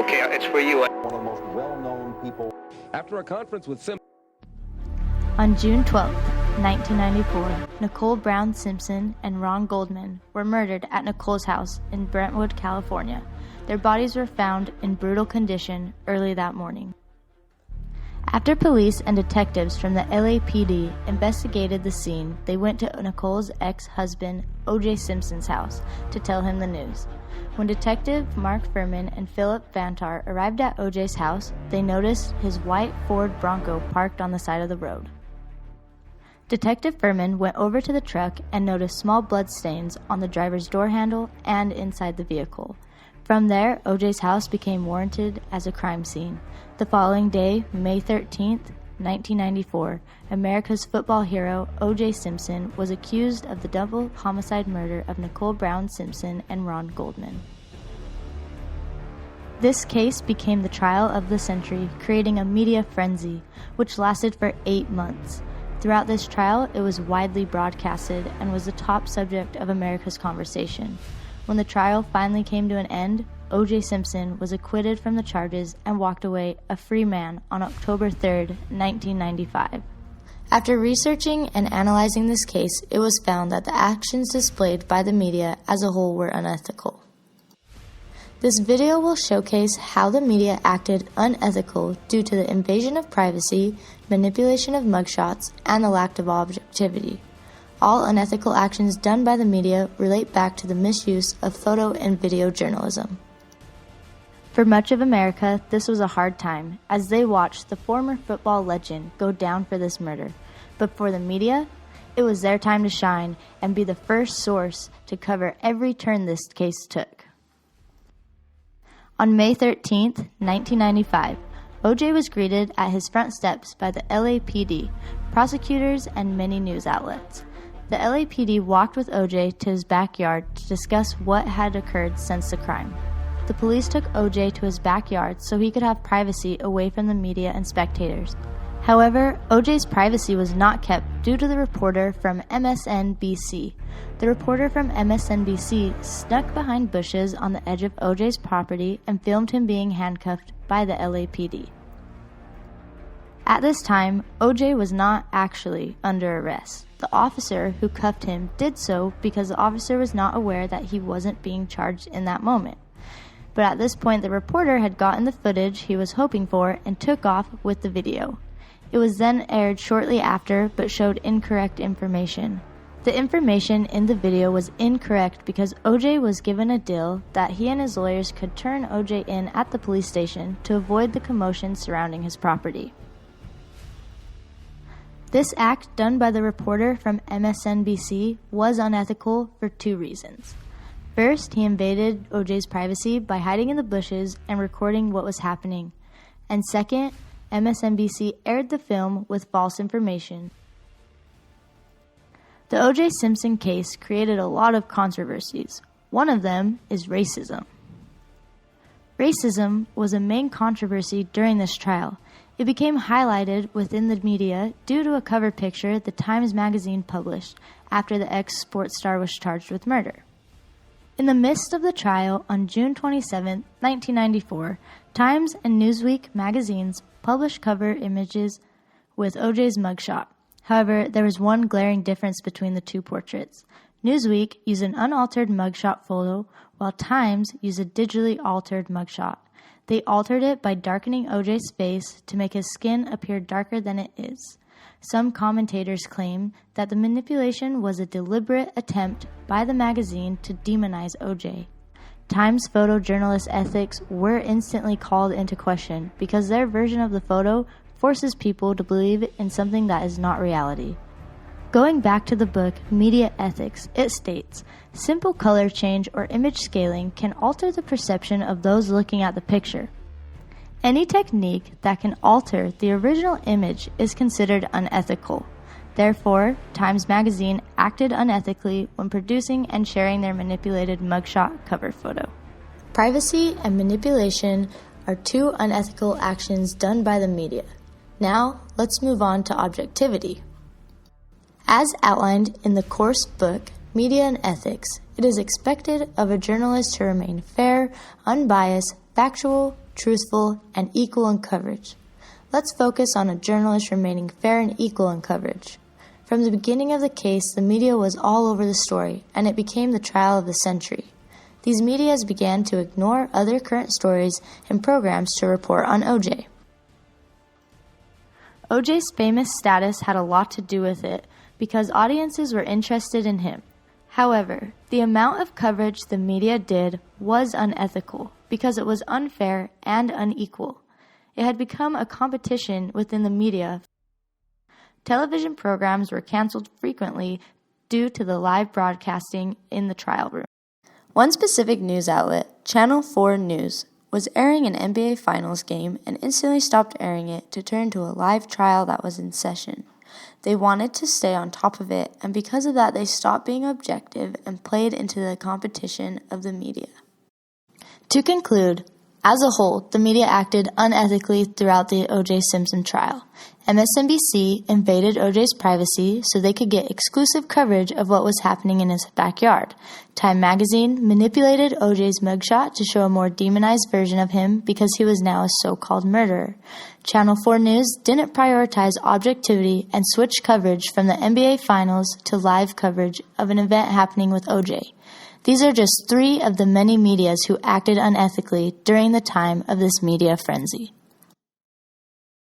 Okay, it's for you. One of the most well-known people. After a conference with Simpson. On June 12, 1994, Nicole Brown Simpson and Ron Goldman were murdered at Nicole's house in Brentwood, California. Their bodies were found in brutal condition early that morning. After police and detectives from the LAPD investigated the scene, they went to Nicole's ex-husband, O.J. Simpson's house, to tell him the news. When Detective Mark Furman and Philip Vantar arrived at O.J.'s house, they noticed his white Ford Bronco parked on the side of the road. Detective Furman went over to the truck and noticed small blood stains on the driver's door handle and inside the vehicle. From there, O.J.'s house became warranted as a crime scene. The following day, May 13, 1994, America's football hero O.J. Simpson was accused of the double homicide murder of Nicole Brown Simpson and Ron Goldman. This case became the trial of the century, creating a media frenzy, which lasted for 8 months. Throughout this trial, it was widely broadcasted and was the top subject of America's conversation. When the trial finally came to an end, O.J. Simpson was acquitted from the charges and walked away a free man on October 3, 1995. After researching and analyzing this case, it was found that the actions displayed by the media as a whole were unethical. This video will showcase how the media acted unethical due to the invasion of privacy, manipulation of mugshots, and the lack of objectivity. All unethical actions done by the media relate back to the misuse of photo and video journalism. For much of America, this was a hard time, as they watched the former football legend go down for this murder. But for the media, it was their time to shine and be the first source to cover every turn this case took. On May 13, 1995, O.J. was greeted at his front steps by the LAPD, prosecutors, and many news outlets. The LAPD walked with O.J. to his backyard to discuss what had occurred since the crime. The police took O.J. to his backyard so he could have privacy away from the media and spectators. However, O.J.'s privacy was not kept due to the reporter from MSNBC. The reporter from MSNBC snuck behind bushes on the edge of O.J.'s property and filmed him being handcuffed by the LAPD. At this time, O.J. was not actually under arrest. The officer who cuffed him did so because the officer was not aware that he wasn't being charged in that moment. But at this point, the reporter had gotten the footage he was hoping for and took off with the video. It was then aired shortly after, but showed incorrect information. The information in the video was incorrect because O.J. was given a deal that he and his lawyers could turn O.J. in at the police station to avoid the commotion surrounding his property. This act done by the reporter from MSNBC was unethical for 2 reasons. First, he invaded O.J.'s privacy by hiding in the bushes and recording what was happening. And second, MSNBC aired the film with false information. The O.J. Simpson case created a lot of controversies. One of them is racism. Racism was a main controversy during this trial. It became highlighted within the media due to a cover picture the Times magazine published after the ex-sports star was charged with murder. In the midst of the trial, on June 27, 1994, Times and Newsweek magazines published cover images with O.J.'s mugshot. However, there was one glaring difference between the 2 portraits. Newsweek used an unaltered mugshot photo, while Times used a digitally altered mugshot. They altered it by darkening O.J.'s face to make his skin appear darker than it is. Some commentators claim that the manipulation was a deliberate attempt by the magazine to demonize O.J. Times photojournalist ethics were instantly called into question because their version of the photo forces people to believe in something that is not reality. Going back to the book Media Ethics, it states, simple color change or image scaling can alter the perception of those looking at the picture. Any technique that can alter the original image is considered unethical. Therefore, Times Magazine acted unethically when producing and sharing their manipulated mugshot cover photo. Privacy and manipulation are 2 unethical actions done by the media. Now, let's move on to objectivity. As outlined in the course book, Media and Ethics, it is expected of a journalist to remain fair, unbiased, factual, truthful, and equal in coverage. Let's focus on a journalist remaining fair and equal in coverage. From the beginning of the case, the media was all over the story, and it became the trial of the century. These medias began to ignore other current stories and programs to report on O.J. O.J.'s famous status had a lot to do with it because audiences were interested in him. However, the amount of coverage the media did was unethical because it was unfair and unequal. It had become a competition within the media. Television programs were canceled frequently due to the live broadcasting in the trial room. One specific news outlet, Channel 4 News, was airing an NBA Finals game and instantly stopped airing it to turn to a live trial that was in session. They wanted to stay on top of it, and because of that they stopped being objective and played into the competition of the media. To conclude, as a whole, the media acted unethically throughout the O.J. Simpson trial. MSNBC invaded O.J.'s privacy so they could get exclusive coverage of what was happening in his backyard. Time magazine manipulated O.J.'s mugshot to show a more demonized version of him because he was now a so-called murderer. Channel 4 News didn't prioritize objectivity and switched coverage from the NBA Finals to live coverage of an event happening with O.J. These are just 3 of the many medias who acted unethically during the time of this media frenzy.